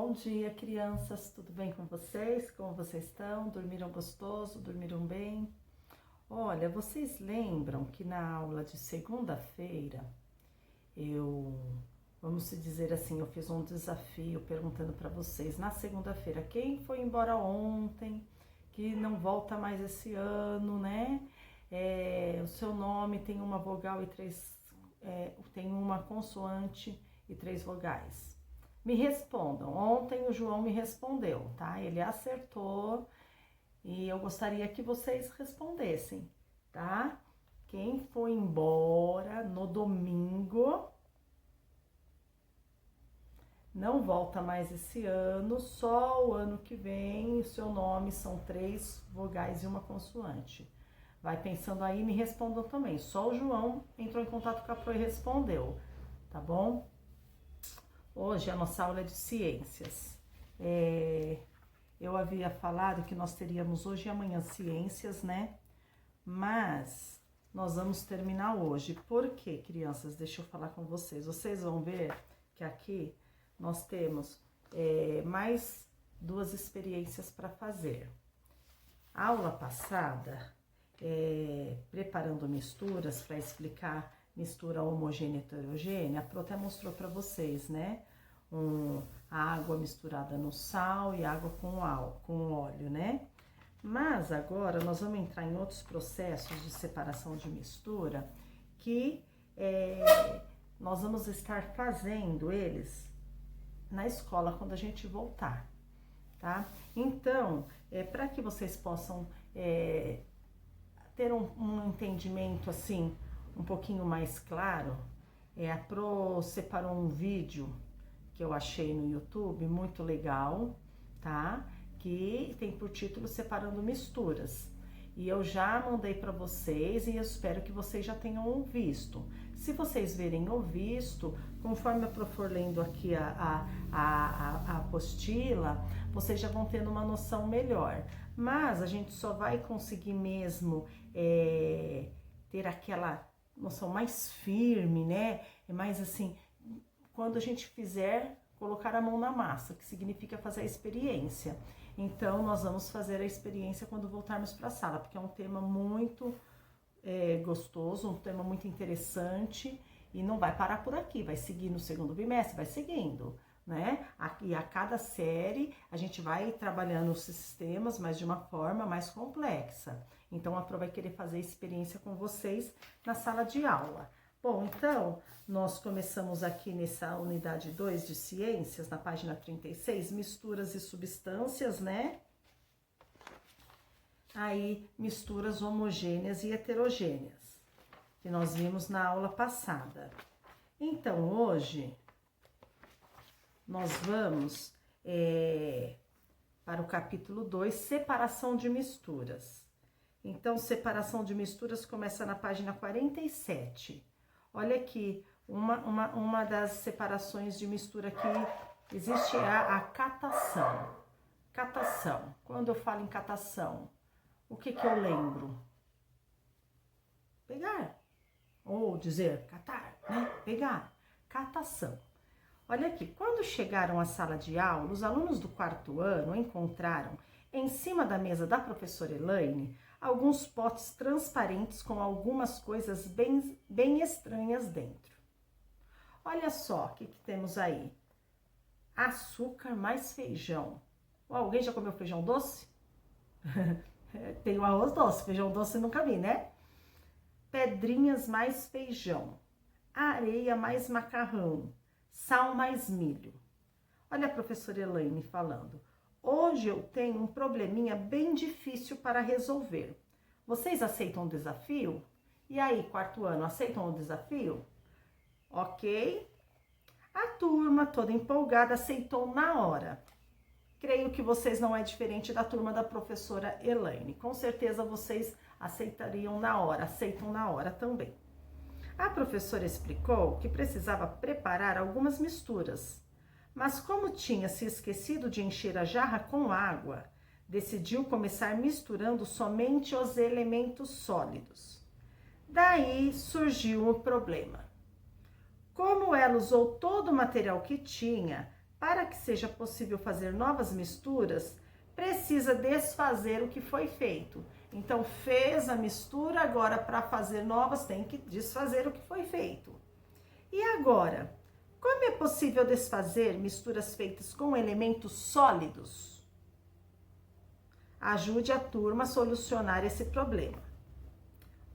Bom dia, crianças, tudo bem com vocês? Como vocês estão? Dormiram gostoso? Dormiram bem? Olha, vocês lembram que na aula de segunda-feira vamos dizer assim, eu fiz um desafio perguntando para vocês, na segunda-feira, quem foi embora ontem, que não volta mais esse ano, né? O seu nome tem uma vogal e tem uma consoante e 3 vogais. Me respondam. Ontem o João me respondeu, tá? Ele acertou e eu gostaria que vocês respondessem, tá? Quem foi embora no domingo não volta mais esse ano, só o ano que vem. O seu nome são 3 vogais e uma consoante. Vai pensando aí e me respondam também. Só o João entrou em contato com a Pro e respondeu, tá bom? Hoje a nossa aula é de ciências. Eu havia falado que nós teríamos hoje e amanhã ciências, né? Mas nós vamos terminar hoje. Por quê, crianças? Deixa eu falar com vocês. Vocês vão ver que aqui nós temos mais 2 experiências para fazer. A aula passada, preparando misturas para explicar mistura homogênea e heterogênea, a Pro até mostrou para vocês, né? A água misturada no sal e água com óleo, né? Mas agora nós vamos entrar em outros processos de separação de mistura que nós vamos estar fazendo eles na escola quando a gente voltar, tá? Então, para que vocês possam ter um entendimento assim um pouquinho mais claro, a Pro separou um vídeo que eu achei no YouTube muito legal, tá? Que tem por título Separando Misturas. E eu já mandei para vocês e eu espero que vocês já tenham visto. Se vocês verem o visto, conforme eu for lendo aqui a apostila, vocês já vão tendo uma noção melhor. Mas a gente só vai conseguir mesmo ter aquela noção mais firme, né? Mais assim, quando a gente fizer colocar a mão na massa, que significa fazer a experiência. Então, nós vamos fazer a experiência quando voltarmos para a sala, porque é um tema muito gostoso, um tema muito interessante e não vai parar por aqui, vai seguir no segundo bimestre, vai seguindo, né? E a cada série a gente vai trabalhando os sistemas, mas de uma forma mais complexa. Então, a Pro vai querer fazer experiência com vocês na sala de aula. Bom, então, nós começamos aqui nessa unidade 2 de ciências, na página 36, misturas e substâncias, né? Aí, misturas homogêneas e heterogêneas, que nós vimos na aula passada. Então, hoje, nós vamos para o capítulo 2, separação de misturas. Então, separação de misturas começa na página 47. Olha aqui, uma das separações de mistura que existe é a catação. Catação. Quando eu falo em catação, o que eu lembro? Pegar. Ou dizer catar, né? Pegar. Catação. Olha aqui, quando chegaram à sala de aula, os alunos do 4º ano encontraram, em cima da mesa da professora Elaine, alguns potes transparentes com algumas coisas bem estranhas dentro. Olha só o que temos aí. Açúcar mais feijão. Alguém já comeu feijão doce? Tem o arroz doce, feijão doce nunca vi, né? Pedrinhas mais feijão. Areia mais macarrão. Sal mais milho. Olha a professora Elaine falando. Hoje eu tenho um probleminha bem difícil para resolver. Vocês aceitam o desafio? E aí, 4º ano, aceitam o desafio? Ok. A turma, toda empolgada, aceitou na hora. Creio que vocês não é diferente da turma da professora Elaine. Com certeza vocês aceitariam na hora, aceitam na hora também. A professora explicou que precisava preparar algumas misturas. Mas como tinha se esquecido de encher a jarra com água, decidiu começar misturando somente os elementos sólidos. Daí surgiu o problema. Como ela usou todo o material que tinha, Para que seja possível fazer novas misturas, precisa desfazer o que foi feito. Então, fez a mistura, agora para fazer novas tem que desfazer o que foi feito. E agora, como é possível desfazer misturas feitas com elementos sólidos? Ajude a turma a solucionar esse problema.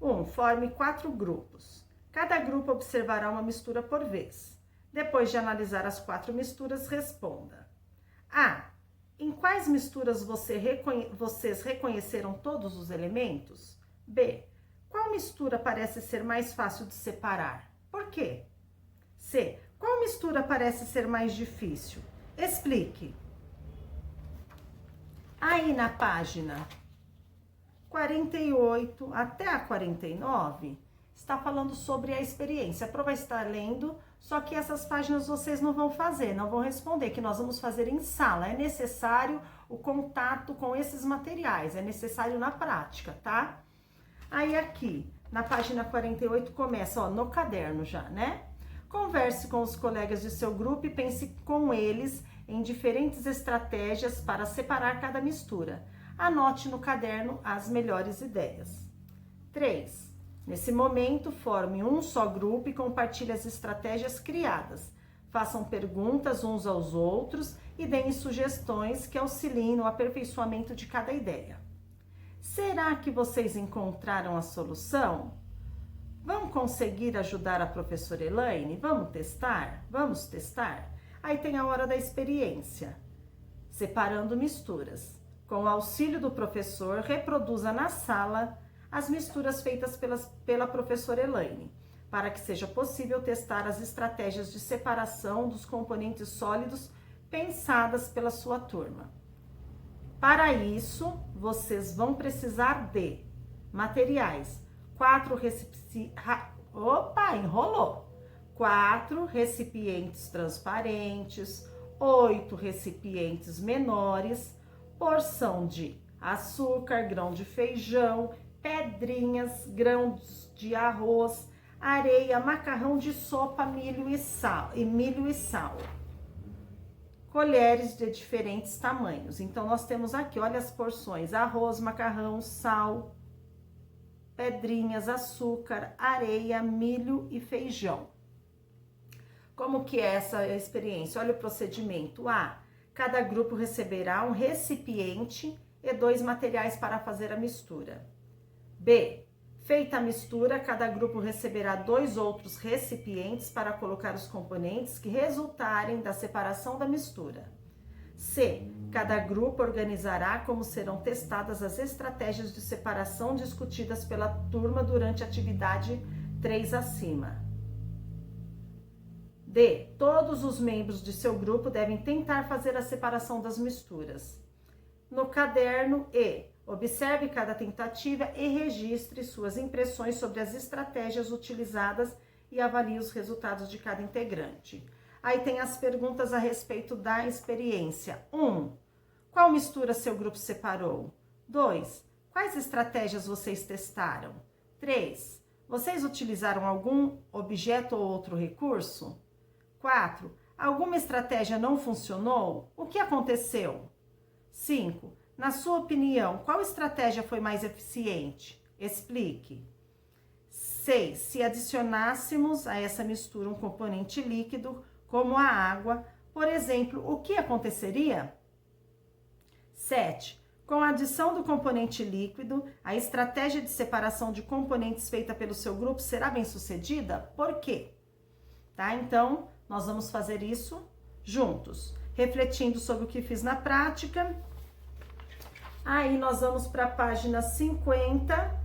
1. Forme 4 grupos. Cada grupo observará uma mistura por vez. Depois de analisar as 4 misturas, responda. A. Em quais misturas vocês reconheceram todos os elementos? B. Qual mistura parece ser mais fácil de separar? Por quê? C. Qual mistura parece ser mais difícil? Explique. Aí na página 48 até a 49, está falando sobre a experiência. A prova está lendo, só que essas páginas vocês não vão fazer, não vão responder, que nós vamos fazer em sala. É necessário o contato com esses materiais, é necessário na prática, tá? Aí aqui, na página 48, começa, ó, no caderno já, né? Converse com os colegas de seu grupo e pense com eles em diferentes estratégias para separar cada mistura. Anote no caderno as melhores ideias. 3. Nesse momento, forme um só grupo e compartilhe as estratégias criadas. Façam perguntas uns aos outros e deem sugestões que auxiliem no aperfeiçoamento de cada ideia. Será que vocês encontraram a solução? Vão conseguir ajudar a professora Elaine? Vamos testar? Vamos testar? Aí tem a hora da experiência. Separando misturas. Com o auxílio do professor, reproduza na sala as misturas feitas pela professora Elaine, para que seja possível testar as estratégias de separação dos componentes sólidos pensadas pela sua turma. Para isso, vocês vão precisar de materiais: 4 recipientes transparentes, 8 recipientes menores, porção de açúcar, grão de feijão, pedrinhas, grãos de arroz, areia, macarrão de sopa, milho e sal. Colheres de diferentes tamanhos. Então, nós temos aqui, olha as porções: arroz, macarrão, sal, pedrinhas, açúcar, areia, milho e feijão. Como que é essa experiência? Olha o procedimento. A. Cada grupo receberá um recipiente e 2 materiais para fazer a mistura. B. Feita a mistura, cada grupo receberá 2 outros recipientes para colocar os componentes que resultarem da separação da mistura. C. Cada grupo organizará como serão testadas as estratégias de separação discutidas pela turma durante a atividade 3 acima. D. Todos os membros de seu grupo devem tentar fazer a separação das misturas. No caderno E. Observe cada tentativa e registre suas impressões sobre as estratégias utilizadas e avalie os resultados de cada integrante. Aí tem as perguntas a respeito da experiência. 1. Qual mistura seu grupo separou? 2. Quais estratégias vocês testaram? 3. Vocês utilizaram algum objeto ou outro recurso? 4. Alguma estratégia não funcionou? O que aconteceu? 5. Na sua opinião, qual estratégia foi mais eficiente? Explique. 6. Se adicionássemos a essa mistura um componente líquido, como a água, por exemplo, o que aconteceria? 7. Com a adição do componente líquido, a estratégia de separação de componentes feita pelo seu grupo será bem-sucedida? Por quê? Tá? Então, nós vamos fazer isso juntos, refletindo sobre o que fiz na prática. Aí nós vamos para a página 50,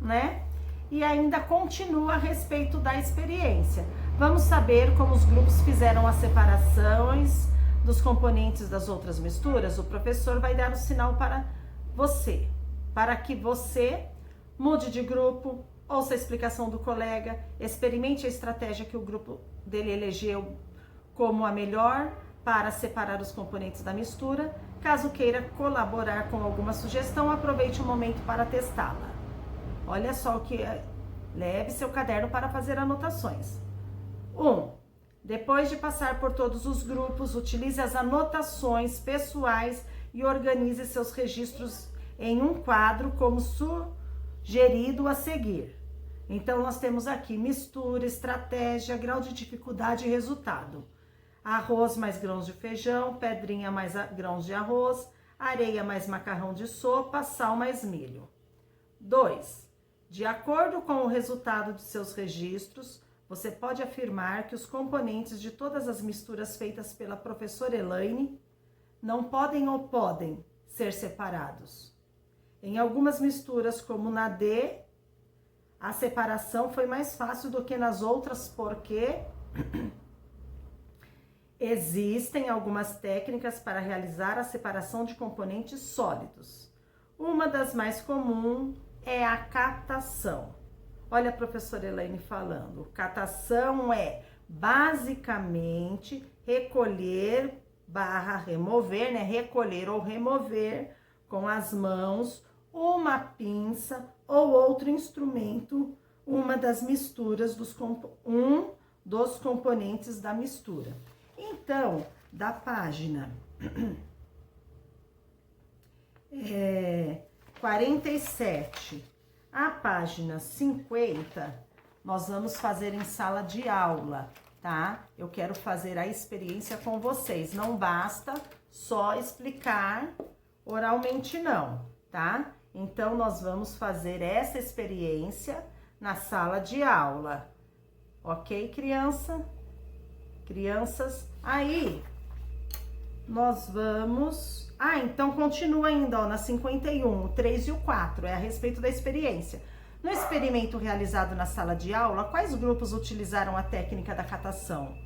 né? E ainda continua a respeito da experiência. Vamos saber como os grupos fizeram as separações dos componentes das outras misturas. O professor vai dar o sinal para você, para que você mude de grupo, ouça a explicação do colega, experimente a estratégia que o grupo dele elegeu como a melhor para separar os componentes da mistura. Caso queira colaborar com alguma sugestão, aproveite o momento para testá-la. Olha só o que é. Leve seu caderno para fazer anotações. 1. Depois de passar por todos os grupos, utilize as anotações pessoais e organize seus registros em um quadro como sugerido a seguir. Então, nós temos aqui mistura, estratégia, grau de dificuldade e resultado. Arroz mais grãos de feijão, pedrinha mais grãos de arroz, areia mais macarrão de sopa, sal mais milho. 2. De acordo com o resultado de seus registros, você pode afirmar que os componentes de todas as misturas feitas pela professora Elaine não podem ou podem ser separados. Em algumas misturas, como na D, a separação foi mais fácil do que nas outras, porque existem algumas técnicas para realizar a separação de componentes sólidos. Uma das mais comuns é a catação. Olha a professora Elaine falando. Catação é basicamente recolher barra remover, né? Recolher ou remover com as mãos uma pinça ou outro instrumento, uma das misturas dos componentes da mistura. Então, da página 47 à página 50, nós vamos fazer em sala de aula, tá? Eu quero fazer a experiência com vocês. Não basta só explicar oralmente, não, tá? Então, nós vamos fazer essa experiência na sala de aula. Ok, crianças? Aí, nós vamos... então continua ainda, ó, na 51, o 3 e o 4, é a respeito da experiência. No experimento realizado na sala de aula, quais grupos utilizaram a técnica da catação?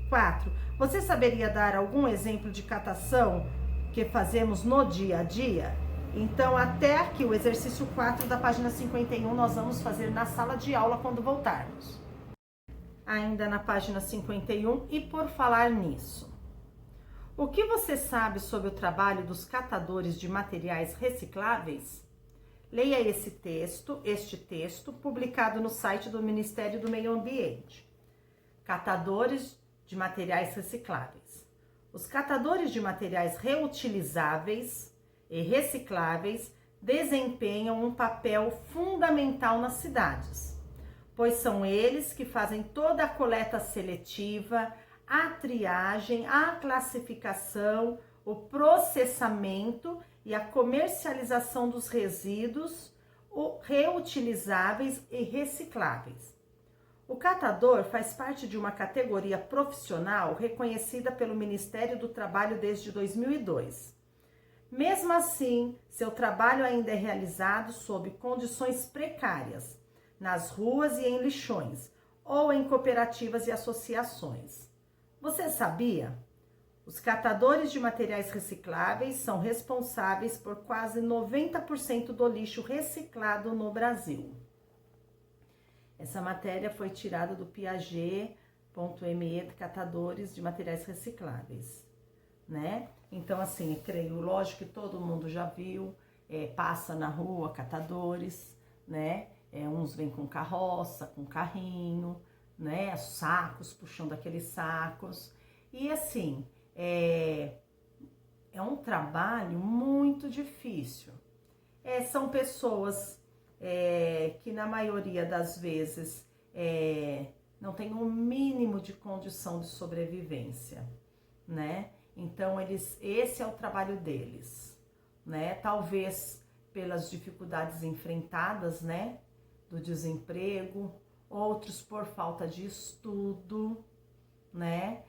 4. Você saberia dar algum exemplo de catação que fazemos no dia a dia? Então, até aqui, o exercício 4 da página 51, nós vamos fazer na sala de aula quando voltarmos. Ainda na página 51, e por falar nisso, o que você sabe sobre o trabalho dos catadores de materiais recicláveis? Leia este texto, publicado no site do Ministério do Meio Ambiente. Catadores de materiais recicláveis. Os catadores de materiais reutilizáveis e recicláveis desempenham um papel fundamental nas cidades, pois são eles que fazem toda a coleta seletiva, a triagem, a classificação, o processamento e a comercialização dos resíduos reutilizáveis e recicláveis. O catador faz parte de uma categoria profissional reconhecida pelo Ministério do Trabalho desde 2002. Mesmo assim, seu trabalho ainda é realizado sob condições precárias, nas ruas e em lixões, ou em cooperativas e associações. Você sabia? Os catadores de materiais recicláveis são responsáveis por quase 90% do lixo reciclado no Brasil. Essa matéria foi tirada do Piaget.me, catadores de materiais recicláveis, né? Então, assim, creio, lógico que todo mundo já viu, passa na rua, catadores, né? Uns vêm com carroça, com carrinho, né? Sacos, puxando aqueles sacos. E assim, é um trabalho muito difícil. São pessoas que na maioria das vezes não tem um mínimo de condição de sobrevivência, né? Então, esse é o trabalho deles, né? Talvez pelas dificuldades enfrentadas, né? Do desemprego, outros por falta de estudo, né?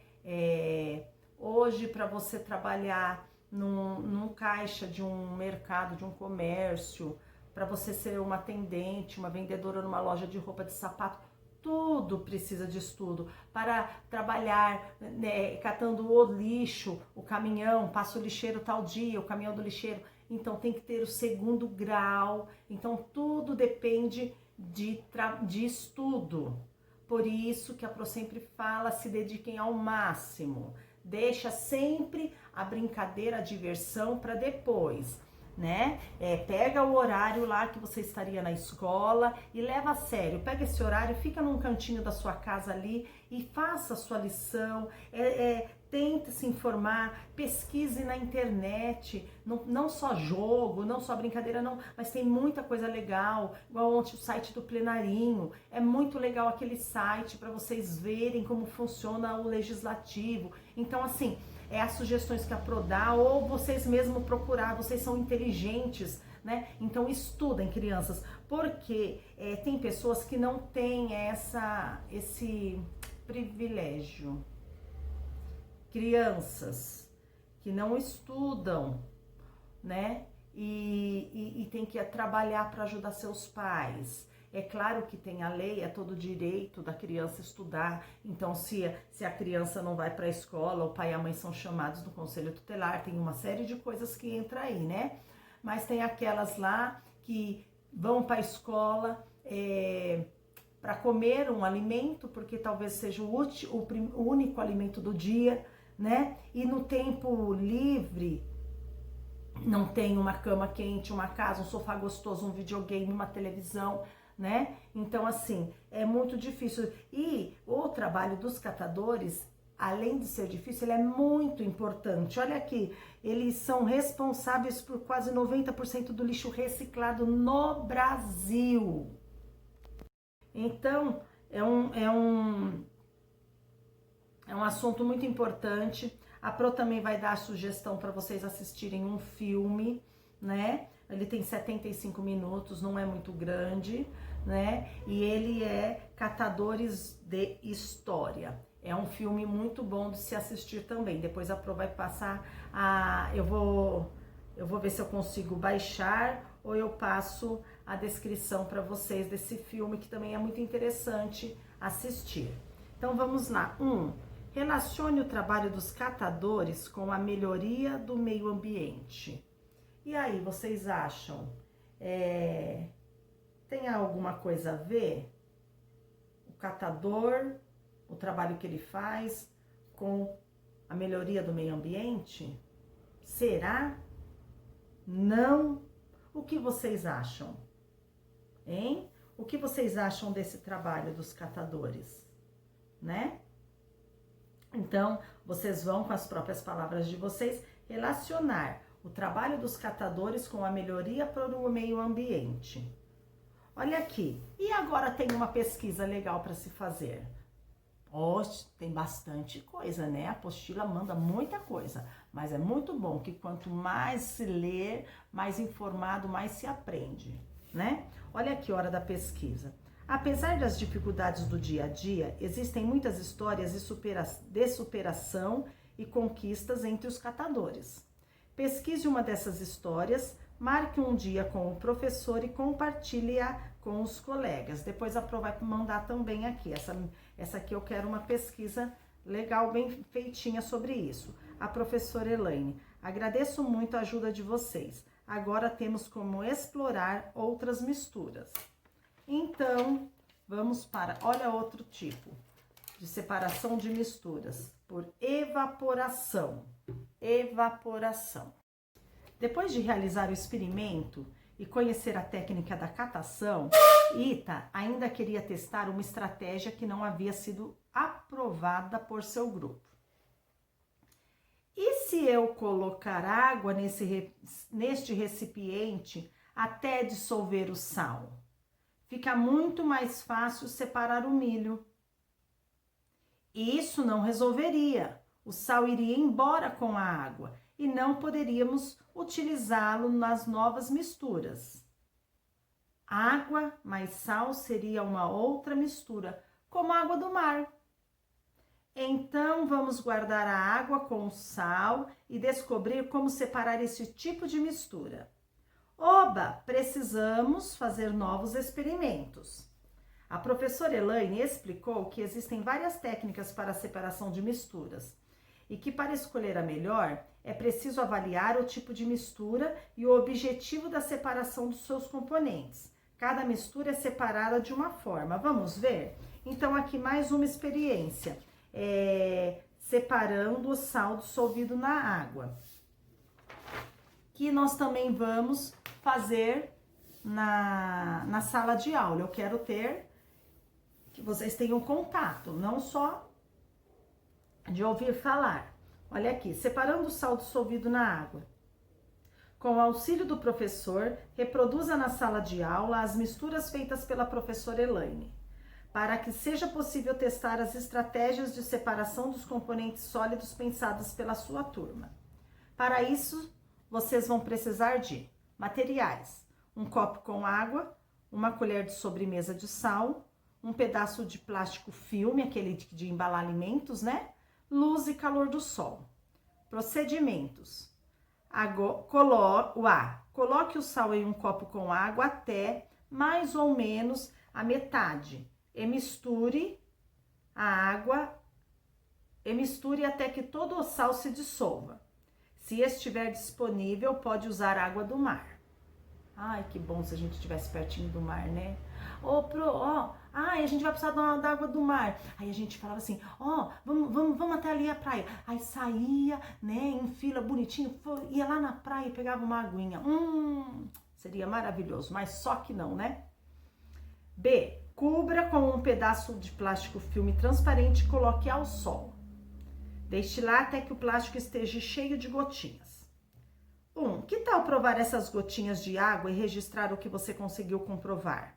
Hoje, para você trabalhar num caixa de um mercado, de um comércio, para você ser uma atendente, uma vendedora numa loja de roupa de sapato, tudo precisa de estudo. Para trabalhar, né, catando o lixo, o caminhão, passa o lixeiro tal dia, o caminhão do lixeiro, então tem que ter o 2º grau, então tudo depende de estudo. Por isso que a Pro sempre fala, se dediquem ao máximo, deixa sempre a brincadeira, a diversão para depois. né? Pega o horário lá que você estaria na escola e leva a sério. Pega esse horário, fica num cantinho da sua casa ali e faça a sua lição. Tente se informar, pesquise na internet, não só jogo, não só brincadeira, não, mas tem muita coisa legal, igual ontem o site do Plenarinho, é muito legal aquele site para vocês verem como funciona o legislativo. Então, assim, as sugestões que a Pro dá, ou vocês mesmos procurar, vocês são inteligentes, né? Então estudem, crianças, porque tem pessoas que não têm esse privilégio. Crianças que não estudam, né? E tem que trabalhar para ajudar seus pais. É claro que tem a lei, é todo direito da criança estudar. Então, se a criança não vai para a escola, o pai e a mãe são chamados no conselho tutelar, tem uma série de coisas que entra aí, né? Mas tem aquelas lá que vão para a escola para comer um alimento, porque talvez seja o único alimento do dia, né? E no tempo livre não tem uma cama quente, uma casa, um sofá gostoso, um videogame, uma televisão, né? Então, assim, é muito difícil. E o trabalho dos catadores, além de ser difícil, ele é muito importante. Olha aqui, eles são responsáveis por quase 90% do lixo reciclado no Brasil. Então, é um assunto muito importante. A Pro também vai dar a sugestão para vocês assistirem um filme, né? Ele tem 75 minutos, não é muito grande, né? E ele é Catadores de História. É um filme muito bom de se assistir também. Depois a Pro vai passar eu vou ver se eu consigo baixar ou eu passo a descrição para vocês desse filme, que também é muito interessante assistir. Então vamos lá. Relacione o trabalho dos catadores com a melhoria do meio ambiente. E aí, vocês acham? Tem alguma coisa a ver? O catador, o trabalho que ele faz com a melhoria do meio ambiente? Será? Não? O que vocês acham? Hein? O que vocês acham desse trabalho dos catadores? Né? Então, vocês vão, com as próprias palavras de vocês, relacionar o trabalho dos catadores com a melhoria para o meio ambiente. Olha aqui, e agora tem uma pesquisa legal para se fazer. Tem bastante coisa, né? A apostila manda muita coisa, mas é muito bom que quanto mais se lê, mais informado, mais se aprende, né? Olha aqui a hora da pesquisa. Apesar das dificuldades do dia a dia, existem muitas histórias de superação e conquistas entre os catadores. Pesquise uma dessas histórias, marque um dia com o professor e compartilhe-a com os colegas. Depois a Pro vai mandar também aqui. Essa aqui eu quero uma pesquisa legal, bem feitinha sobre isso. A professora Elaine, agradeço muito a ajuda de vocês. Agora temos como explorar outras misturas. Então, vamos para, olha outro tipo de separação de misturas, por evaporação. Evaporação. Depois de realizar o experimento e conhecer a técnica da catação, Ita ainda queria testar uma estratégia que não havia sido aprovada por seu grupo. E se eu colocar água neste recipiente até dissolver o sal? Fica muito mais fácil separar o milho. Isso não resolveria. O sal iria embora com a água e não poderíamos utilizá-lo nas novas misturas. Água mais sal seria uma outra mistura, como a água do mar. Então, vamos guardar a água com o sal e descobrir como separar esse tipo de mistura. Oba, precisamos fazer novos experimentos. A professora Elaine explicou que existem várias técnicas para a separação de misturas e que para escolher a melhor é preciso avaliar o tipo de mistura e o objetivo da separação dos seus componentes. Cada mistura é separada de uma forma. Vamos ver? Então, aqui mais uma experiência. Separando o sal dissolvido na água. que nós também vamos fazer na sala de aula. Eu quero que vocês tenham contato, não só de ouvir falar. Olha aqui, separando o sal dissolvido na água. Com o auxílio do professor, reproduza na sala de aula as misturas feitas pela professora Elaine, para que seja possível testar as estratégias de separação dos componentes sólidos pensadas pela sua turma. Para isso, vocês vão precisar de materiais: um copo com água, uma colher de sobremesa de sal, um pedaço de plástico filme, aquele de embalar alimentos, né? Luz e calor do sol. Procedimentos: coloque o sal em um copo com água até mais ou menos a metade e misture a água até que todo o sal se dissolva. Se estiver disponível, pode usar água do mar. Ai, que bom se a gente estivesse pertinho do mar, né? A gente vai precisar da água do mar. Aí a gente falava assim, vamos até ali a praia. Aí saía, né, em fila bonitinho, ia lá na praia e pegava uma aguinha. Seria maravilhoso, mas só que não, né? B. Cubra com um pedaço de plástico filme transparente e coloque ao sol. Deixe lá até que o plástico esteja cheio de gotinhas. Que tal provar essas gotinhas de água e registrar o que você conseguiu comprovar?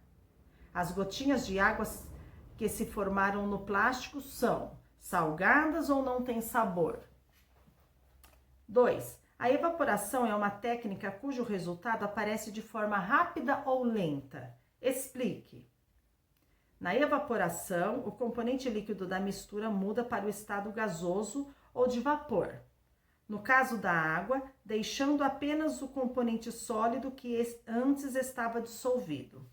As gotinhas de água que se formaram no plástico são salgadas ou não têm sabor? 2. A evaporação é uma técnica cujo resultado aparece de forma rápida ou lenta. Explique. Na evaporação, o componente líquido da mistura muda para o estado gasoso ou de vapor. No caso da água, deixando apenas o componente sólido que antes estava dissolvido.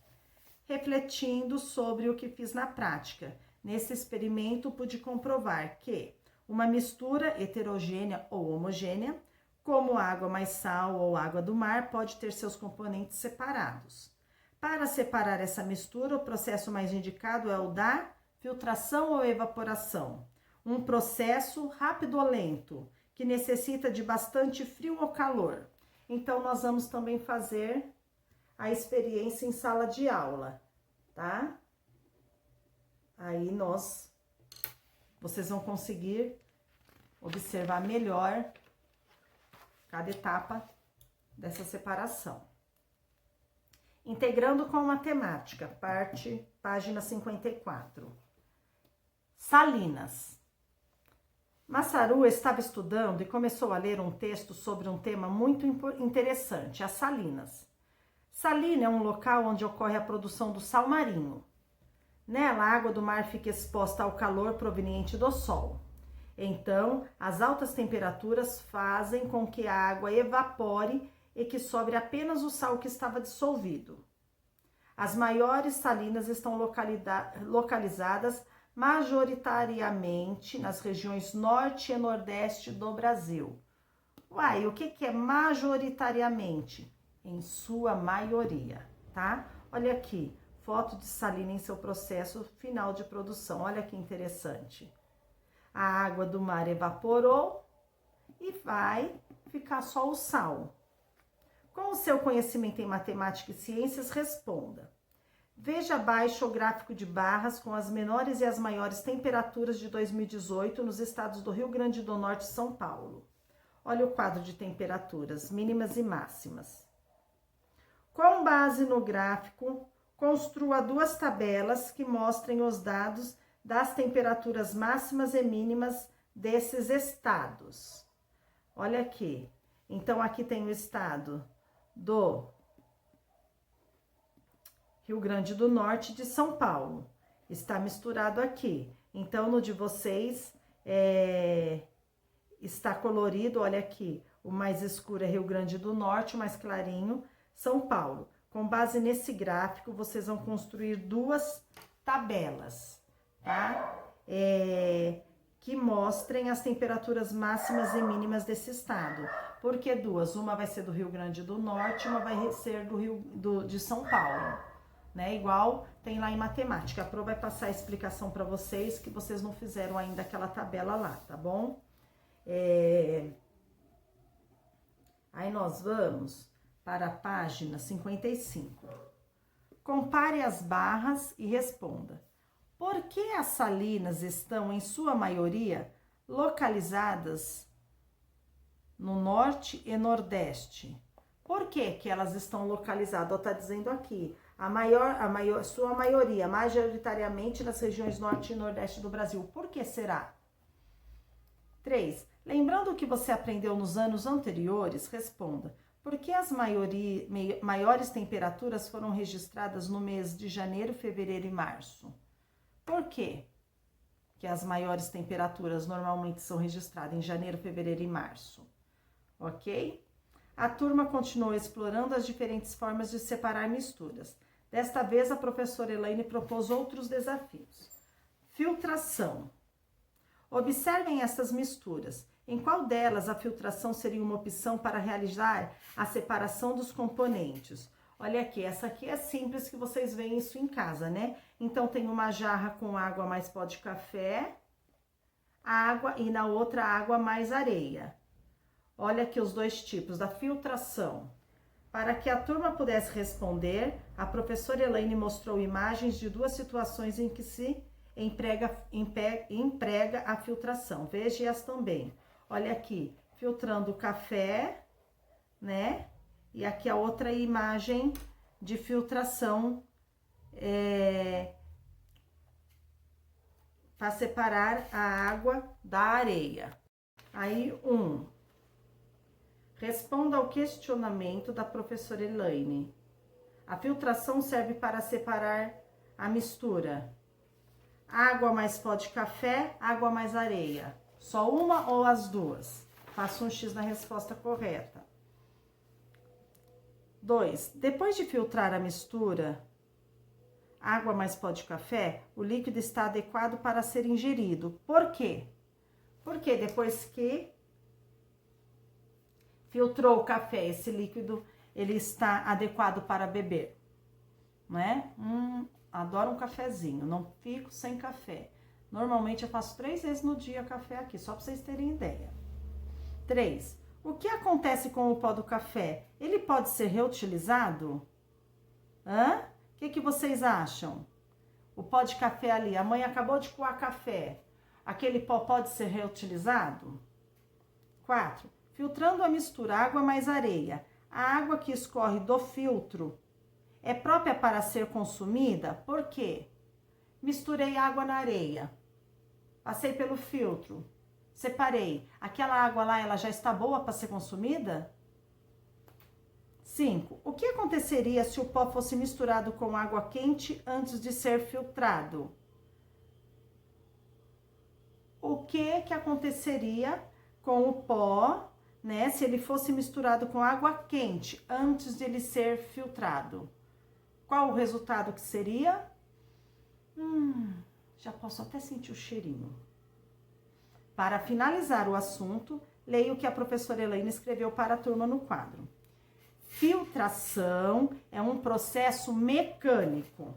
Refletindo sobre o que fiz na prática, nesse experimento pude comprovar que uma mistura heterogênea ou homogênea, como água mais sal ou água do mar, pode ter seus componentes separados. Para separar essa mistura, o processo mais indicado é o da filtração ou evaporação, um processo rápido ou lento, que necessita de bastante frio ou calor. Então, nós vamos também fazer a experiência em sala de aula, tá? Aí vocês vão conseguir observar melhor cada etapa dessa separação. Integrando com matemática, página 54. Salinas. Masaru estava estudando e começou a ler um texto sobre um tema muito interessante, as salinas. Salina é um local onde ocorre a produção do sal marinho. Nela, a água do mar fica exposta ao calor proveniente do sol. Então, as altas temperaturas fazem com que a água evapore e que sobre apenas o sal que estava dissolvido. As maiores salinas estão localizadas majoritariamente nas regiões norte e nordeste do Brasil. Uai, o que é majoritariamente? Em sua maioria, tá? Olha aqui, foto de salina em seu processo final de produção. Olha que interessante. A água do mar evaporou e vai ficar só o sal. Com o seu conhecimento em matemática e ciências, responda. Veja abaixo o gráfico de barras com as menores e as maiores temperaturas de 2018 nos estados do Rio Grande do Norte e São Paulo. Olha o quadro de temperaturas mínimas e máximas. Com base no gráfico, construa duas tabelas que mostrem os dados das temperaturas máximas e mínimas desses estados. Olha aqui. Então, aqui tem o estado do Rio Grande do Norte e de São Paulo. Está misturado aqui. Então, no de vocês está colorido, olha aqui. O mais escuro é Rio Grande do Norte, o mais clarinho, São Paulo. Com base nesse gráfico, vocês vão construir duas tabelas, tá? Que mostrem as temperaturas máximas e mínimas desse estado. Por que duas? Uma vai ser do Rio Grande do Norte, uma vai ser de São Paulo. Né? Igual tem lá em matemática. A Pro vai passar a explicação para vocês que vocês não fizeram ainda aquela tabela lá, tá bom? Aí nós vamos para a página 55. Compare as barras e responda. Por que as salinas estão, em sua maioria, localizadas no norte e nordeste? Por que que elas estão localizadas? Está dizendo aqui, sua maioria, majoritariamente nas regiões norte e nordeste do Brasil. Por que será? 3. Lembrando o que você aprendeu nos anos anteriores, responda. Por que as maiores temperaturas foram registradas no mês de janeiro, fevereiro e março? Por quê que as maiores temperaturas normalmente são registradas em janeiro, fevereiro e março? Ok? A turma continuou explorando as diferentes formas de separar misturas. Desta vez, a professora Elaine propôs outros desafios. Filtração. Observem essas misturas. Em qual delas a filtração seria uma opção para realizar a separação dos componentes? Olha aqui, essa aqui é simples que vocês veem isso em casa, né? Então, tem uma jarra com água mais pó de café, água e na outra água mais areia. Olha aqui os dois tipos da filtração. Para que a turma pudesse responder, a professora Elaine mostrou imagens de duas situações em que se emprega a filtração. Veja-as também. Olha aqui, filtrando o café, né? E aqui a outra imagem de filtração para separar a água da areia. Aí, responda ao questionamento da professora Elaine. A filtração serve para separar a mistura. Água mais pó de café, água mais areia. Só uma ou as duas? Faça um X na resposta correta. 2. Depois de filtrar a mistura, água mais pó de café, o líquido está adequado para ser ingerido. Por quê? Porque depois que filtrou o café, esse líquido, ele está adequado para beber, né? Adoro um cafezinho, não fico sem café. Normalmente eu faço 3 vezes no dia café aqui, só para vocês terem ideia. 3. O que acontece com o pó do café? Ele pode ser reutilizado? O que vocês acham? O pó de café ali, a mãe acabou de coar café. Aquele pó pode ser reutilizado? 4. Filtrando a mistura água mais areia. A água que escorre do filtro é própria para ser consumida? Por quê? Misturei água na areia. Passei pelo filtro. Separei. Aquela água lá, ela já está boa para ser consumida? 5. O que aconteceria se o pó fosse misturado com água quente antes de ser filtrado? O que aconteceria com o pó, né, se ele fosse misturado com água quente antes de ele ser filtrado? Qual o resultado que seria? Já posso até sentir o cheirinho. Para finalizar o assunto, leia o que a professora Elaine escreveu para a turma no quadro. Filtração é um processo mecânico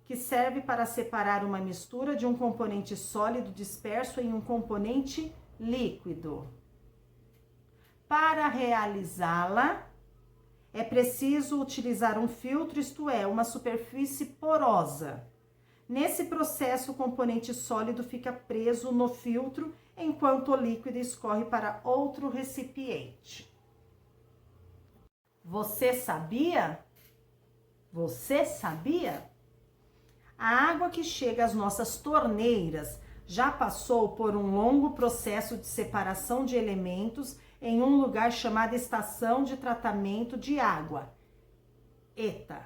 que serve para separar uma mistura de um componente sólido disperso em um componente líquido. Para realizá-la, é preciso utilizar um filtro, isto é, uma superfície porosa. Nesse processo, o componente sólido fica preso no filtro, enquanto o líquido escorre para outro recipiente. Você sabia? Você sabia? A água que chega às nossas torneiras já passou por um longo processo de separação de elementos em um lugar chamado Estação de Tratamento de Água, ETA.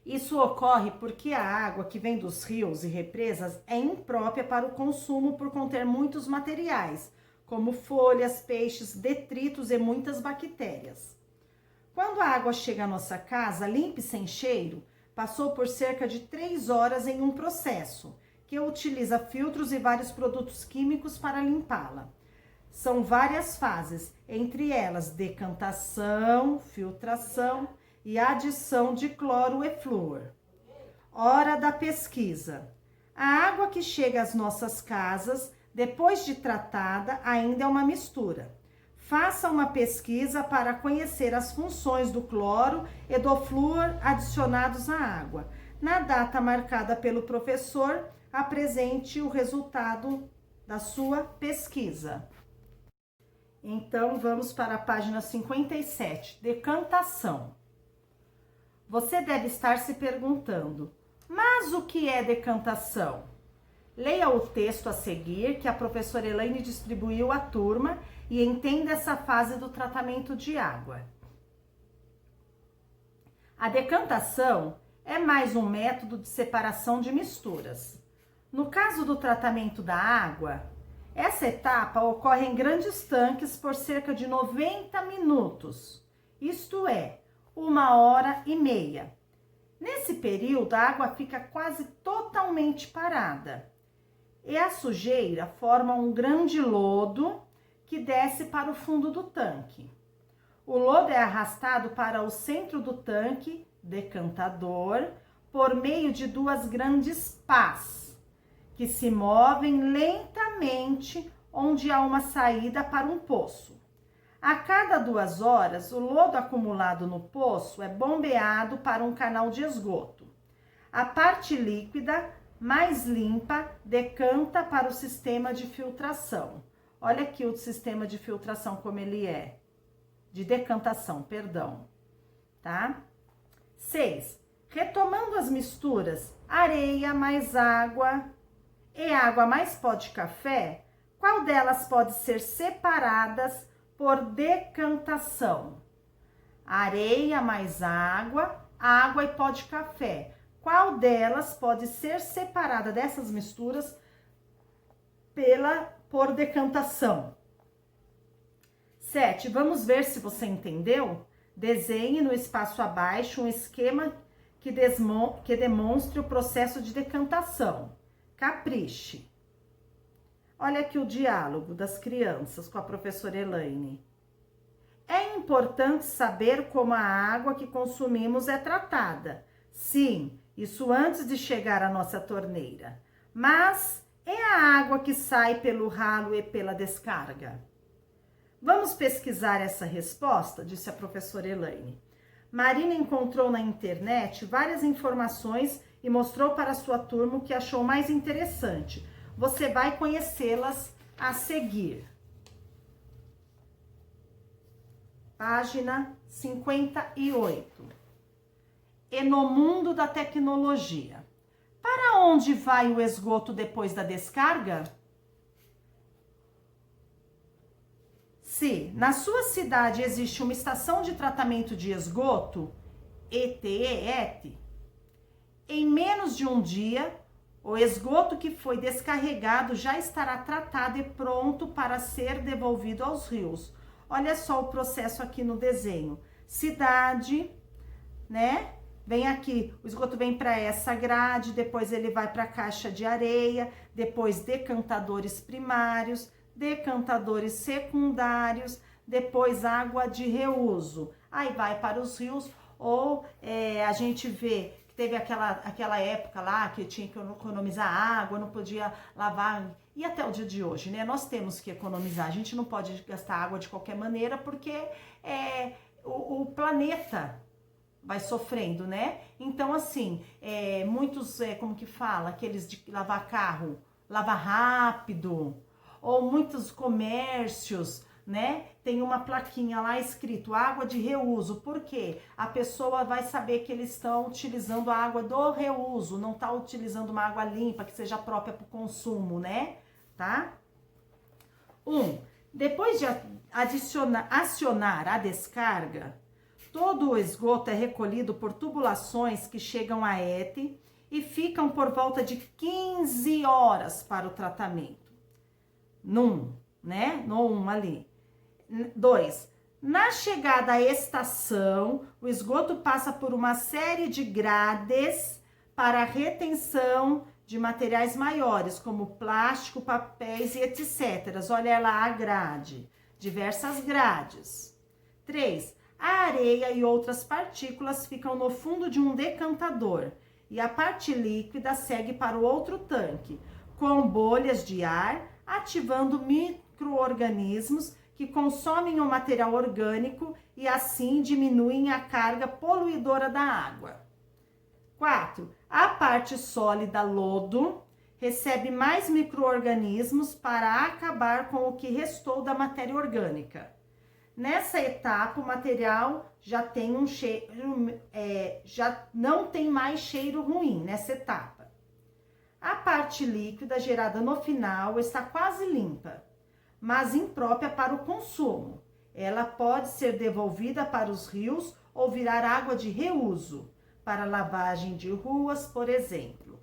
Isso ocorre porque a água que vem dos rios e represas é imprópria para o consumo por conter muitos materiais, como folhas, peixes, detritos e muitas bactérias. Quando a água chega à nossa casa, limpa e sem cheiro, passou por cerca de 3 horas em um processo, que utiliza filtros e vários produtos químicos para limpá-la. São várias fases, entre elas decantação, filtração e adição de cloro e flúor. Hora da pesquisa. A água que chega às nossas casas, depois de tratada, ainda é uma mistura. faça uma pesquisa para conhecer as funções do cloro e do flúor adicionados à água. Na data marcada pelo professor, apresente o resultado da sua pesquisa. Então, vamos para a página 57, decantação. Você deve estar se perguntando, mas o que é decantação? Leia o texto a seguir que a professora Elaine distribuiu à turma e entenda essa fase do tratamento de água. A decantação é mais um método de separação de misturas. No caso do tratamento da água, essa etapa ocorre em grandes tanques por cerca de 90 minutos, isto é, 1h30. Nesse período, a água fica quase totalmente parada e a sujeira forma um grande lodo que desce para o fundo do tanque. O lodo é arrastado para o centro do tanque, decantador, por meio de duas grandes pás, que se movem lentamente onde há uma saída para um poço. A cada 2 horas, o lodo acumulado no poço é bombeado para um canal de esgoto. A parte líquida, mais limpa, decanta para o sistema de filtração. Olha aqui o sistema de filtração como ele é. De decantação, perdão. Tá? 6. Retomando as misturas, areia mais água e água mais pó de café, qual delas pode ser separadas por decantação? Areia mais água e pó de café. Qual delas pode ser separada dessas misturas por decantação? 7. Vamos ver se você entendeu? Desenhe no espaço abaixo um esquema que demonstre o processo de decantação. Capriche. Olha aqui o diálogo das crianças com a professora Elaine. É importante saber como a água que consumimos é tratada. Sim, isso antes de chegar à nossa torneira. Mas é a água que sai pelo ralo e pela descarga? Vamos pesquisar essa resposta, disse a professora Elaine. Marina encontrou na internet várias informações e mostrou para sua turma o que achou mais interessante. Você vai conhecê-las a seguir. Página 58. E no mundo da tecnologia, para onde vai o esgoto depois da descarga? Se na sua cidade existe uma estação de tratamento de esgoto, ETE, em menos de um dia, o esgoto que foi descarregado já estará tratado e pronto para ser devolvido aos rios. Olha só o processo aqui no desenho. Cidade, né? Vem aqui, o esgoto vem para essa grade, depois ele vai para a caixa de areia, depois decantadores primários, decantadores secundários, depois água de reuso. Aí vai para os rios, ou a gente vê que teve aquela época lá que tinha que economizar água, não podia lavar, e até o dia de hoje, né? Nós temos que economizar, a gente não pode gastar água de qualquer maneira, porque o planeta vai sofrendo, né? Então, assim, muitos, como que fala, aqueles de lavar carro, lavar rápido, ou muitos comércios, né? Tem uma plaquinha lá escrito água de reuso, porque a pessoa vai saber que eles estão utilizando a água do reuso, não está utilizando uma água limpa, que seja própria para o consumo, né? Tá? Depois de acionar a descarga, todo o esgoto é recolhido por tubulações que chegam à ETE e ficam por volta de 15 horas para o tratamento. Né? No ali. 2. Na chegada à estação, o esgoto passa por uma série de grades para a retenção de materiais maiores, como plástico, papéis e etc. Olha lá a grade, diversas grades. 3. A areia e outras partículas ficam no fundo de um decantador e a parte líquida segue para o outro tanque, com bolhas de ar, ativando micro-organismos que consomem o material orgânico e assim diminuem a carga poluidora da água. 4. A parte sólida, lodo, recebe mais micro-organismos para acabar com o que restou da matéria orgânica. Nessa etapa, o material já tem um cheiro, já não tem mais cheiro ruim nessa etapa. A parte líquida gerada no final está quase limpa, mas imprópria para o consumo. Ela pode ser devolvida para os rios ou virar água de reuso, para lavagem de ruas, por exemplo.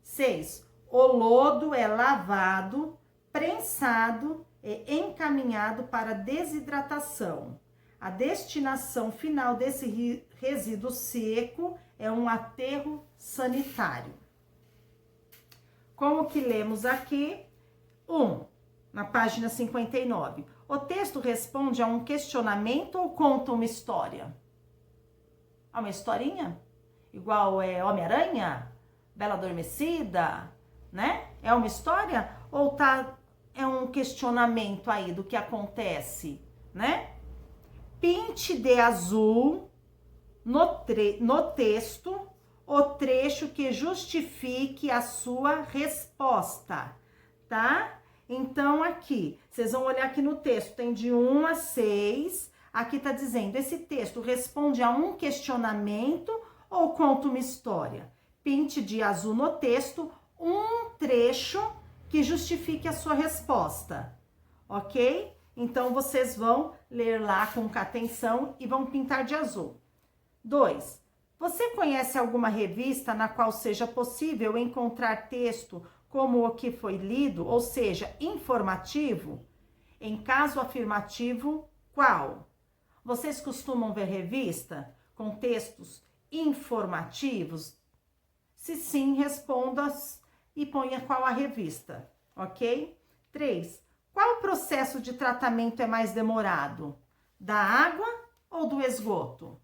6. O lodo é lavado, prensado e encaminhado para desidratação. A destinação final desse resíduo seco é um aterro sanitário. Como que lemos aqui? 1. Na página 59. O texto responde a um questionamento ou conta uma história? É uma historinha? Igual Homem-Aranha? Bela Adormecida? Né? É uma história? Ou é um questionamento aí do que acontece, né? Pinte de azul no texto o trecho que justifique a sua resposta, tá? Então, aqui, vocês vão olhar aqui no texto, tem de 1 a 6. Aqui tá dizendo, esse texto responde a um questionamento ou conta uma história? Pinte de azul no texto um trecho que justifique a sua resposta, ok? Então, vocês vão ler lá com atenção e vão pintar de azul. 2. Você conhece alguma revista na qual seja possível encontrar texto como o que foi lido, ou seja, informativo? Em caso afirmativo, qual? Vocês costumam ver revista com textos informativos? Se sim, responda e ponha qual a revista, ok? 3. Qual processo de tratamento é mais demorado? Da água ou do esgoto?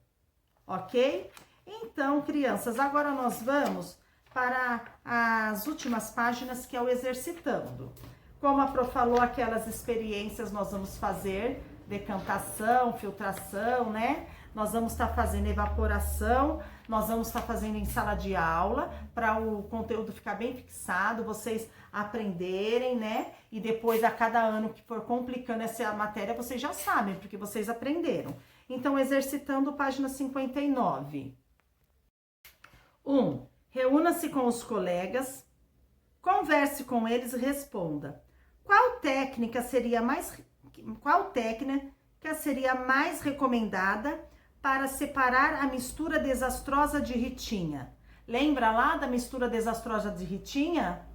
Ok? Então, crianças, agora nós vamos para as últimas páginas, que é o exercitando. Como a Prof falou, aquelas experiências nós vamos fazer, decantação, filtração, né? Nós vamos estar fazendo evaporação, nós vamos estar fazendo em sala de aula, para o conteúdo ficar bem fixado, vocês aprenderem, né? E depois, a cada ano que for complicando essa matéria, vocês já sabem, porque vocês aprenderam. Então, exercitando, página 59. 1. Reúna-se com os colegas, converse com eles e responda. Qual técnica seria mais recomendada para separar a mistura desastrosa de Ritinha? Lembra lá da mistura desastrosa de Ritinha?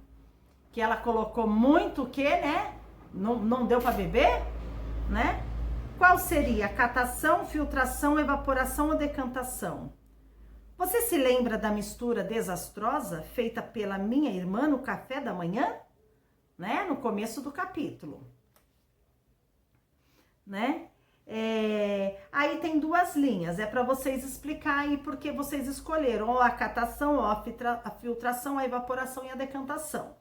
Que ela colocou muito o quê, né? Não deu para beber, né? Qual seria? Catação, filtração, evaporação ou decantação? Você se lembra da mistura desastrosa feita pela minha irmã no café da manhã? Né? No começo do capítulo. Né? Aí tem 2 linhas, é para vocês explicar aí porque vocês escolheram ou a catação, ou a filtração, a evaporação e a decantação.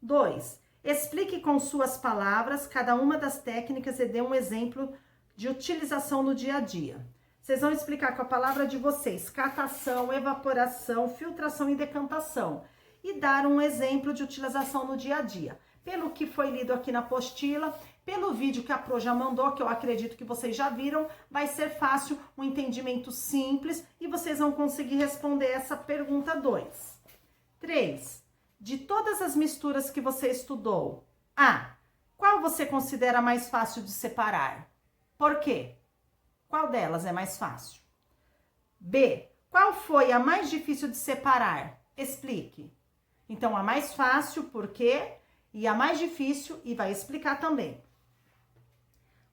2. Explique com suas palavras cada uma das técnicas e dê um exemplo de utilização no dia a dia. Vocês vão explicar com a palavra de vocês catação, evaporação, filtração e decantação e dar um exemplo de utilização no dia a dia. Pelo que foi lido aqui na apostila, pelo vídeo que a Pro já mandou, que eu acredito que vocês já viram, vai ser fácil, um entendimento simples e vocês vão conseguir responder essa pergunta 2. 3. De todas as misturas que você estudou, qual você considera mais fácil de separar? Por quê? Qual delas é mais fácil? B. Qual foi a mais difícil de separar? Explique. Então, a mais fácil, por quê? E a mais difícil, e vai explicar também.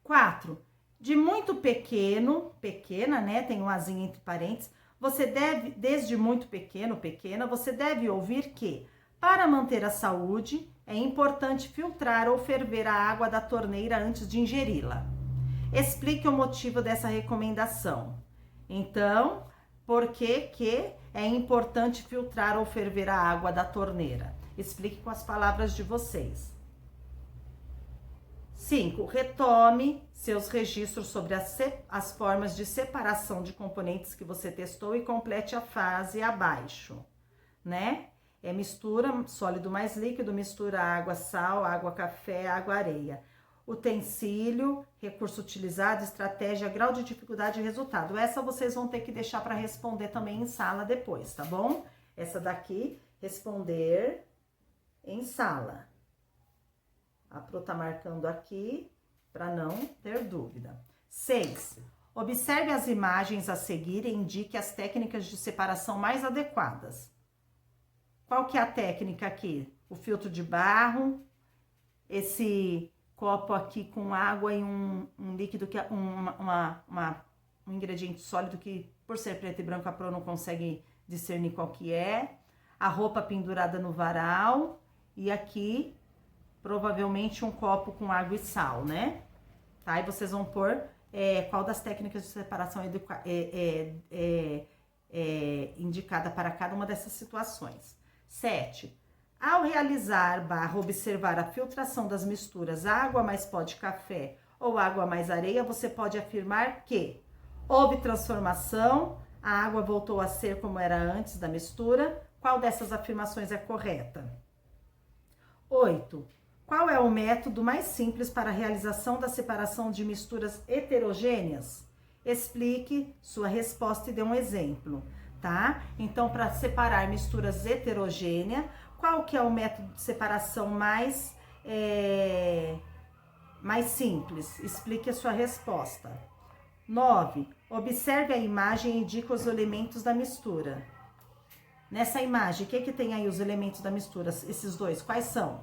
4. De muito pequeno, pequena, né? Tem um azinho entre parênteses. Você deve, desde muito pequeno, pequena, você deve ouvir que, para manter a saúde, é importante filtrar ou ferver a água da torneira antes de ingeri-la. Explique o motivo dessa recomendação. Então, por que é importante filtrar ou ferver a água da torneira? Explique com as palavras de vocês. 5. Retome seus registros sobre as formas de separação de componentes que você testou e complete a fase abaixo, né? Mistura sólido mais líquido, mistura água, sal, água, café, água, areia. Utensílio, recurso utilizado, estratégia, grau de dificuldade e resultado. Essa vocês vão ter que deixar para responder também em sala depois, tá bom? Essa daqui, responder em sala. A Pro tá marcando aqui para não ter dúvida. 6. Observe as imagens a seguir e indique as técnicas de separação mais adequadas. Qual que é a técnica aqui? O filtro de barro, esse copo aqui com água e um líquido, que é um ingrediente sólido que, por ser preto e branco, a Pro não consegue discernir qual que é. A roupa pendurada no varal e aqui, provavelmente, um copo com água e sal, né? Tá? E vocês vão pôr qual das técnicas de separação indicada para cada uma dessas situações. 7. Ao realizar / observar a filtração das misturas água mais pó de café ou água mais areia, você pode afirmar que houve transformação, a água voltou a ser como era antes da mistura. Qual dessas afirmações é correta? 8. Qual é o método mais simples para a realização da separação de misturas heterogêneas? Explique sua resposta e dê um exemplo, tá? Então, para separar misturas heterogêneas, qual que é o método de separação mais simples? Explique a sua resposta. 9. Observe a imagem e indique os elementos da mistura. Nessa imagem, o que tem aí os elementos da mistura? Esses dois, quais são?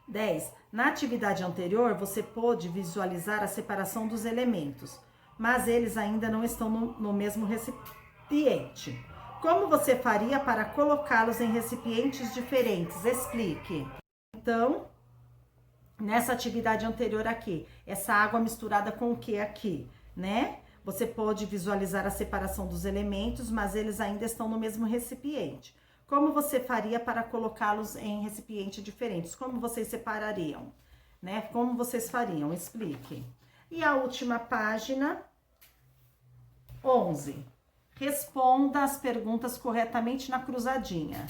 10. Na atividade anterior, você pôde visualizar a separação dos elementos, mas eles ainda não estão no mesmo recipiente. Como você faria para colocá-los em recipientes diferentes? Explique. Então, nessa atividade anterior aqui, essa água misturada com o que aqui, né? Você pode visualizar a separação dos elementos, mas eles ainda estão no mesmo recipiente. Como você faria para colocá-los em recipientes diferentes? Como vocês separariam? Né? Como vocês fariam? Explique. E a última página, 11. Responda as perguntas corretamente na cruzadinha.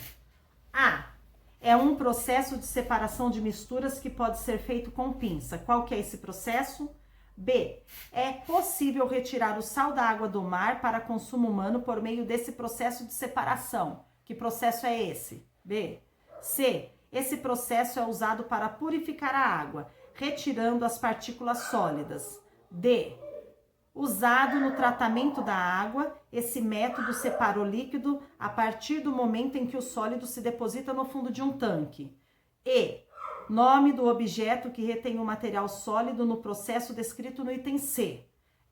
A. É um processo de separação de misturas que pode ser feito com pinça. Qual que é esse processo? B. É possível retirar o sal da água do mar para consumo humano por meio desse processo de separação. Que processo é esse? B. C. Esse processo é usado para purificar a água, retirando as partículas sólidas. D. Usado no tratamento da água, esse método separa o líquido a partir do momento em que o sólido se deposita no fundo de um tanque. E. Nome do objeto que retém o material sólido no processo descrito no item C.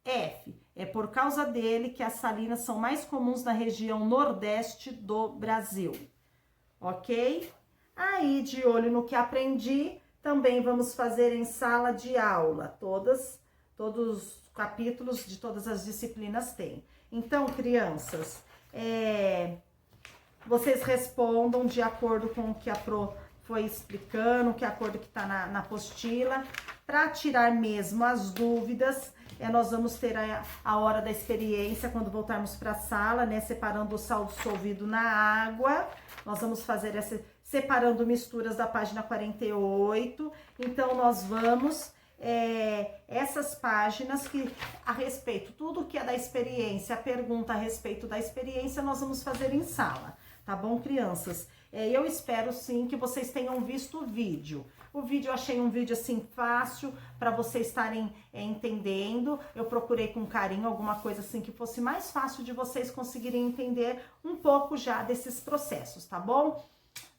F. É por causa dele que as salinas são mais comuns na região nordeste do Brasil. Ok? Aí, de olho no que aprendi, também vamos fazer em sala de aula. Todos os capítulos de todas as disciplinas têm. Então, crianças, vocês respondam de acordo com o que a Pro foi explicando, que acordo que está na apostila. Para tirar mesmo as dúvidas, nós vamos ter a hora da experiência quando voltarmos para a sala, né? Separando o sal dissolvido na água. Nós vamos fazer separando misturas da página 48. Então, nós vamos... essas páginas que a respeito, tudo que é da experiência, a pergunta a respeito da experiência, nós vamos fazer em sala, tá bom, crianças? Eu espero sim que vocês tenham visto o vídeo. O vídeo, eu achei um vídeo assim fácil para vocês estarem entendendo. Eu procurei com carinho alguma coisa assim que fosse mais fácil de vocês conseguirem entender um pouco já desses processos, tá bom?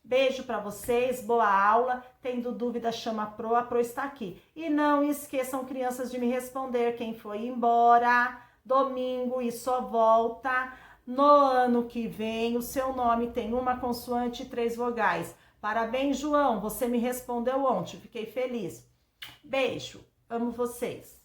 Beijo para vocês, boa aula. Tendo dúvida, chama a Pro está aqui. E não esqueçam, crianças, de me responder quem foi embora domingo e só volta no ano que vem. O seu nome tem uma consoante e 3 vogais. Parabéns, João, você me respondeu ontem, fiquei feliz. Beijo, amo vocês.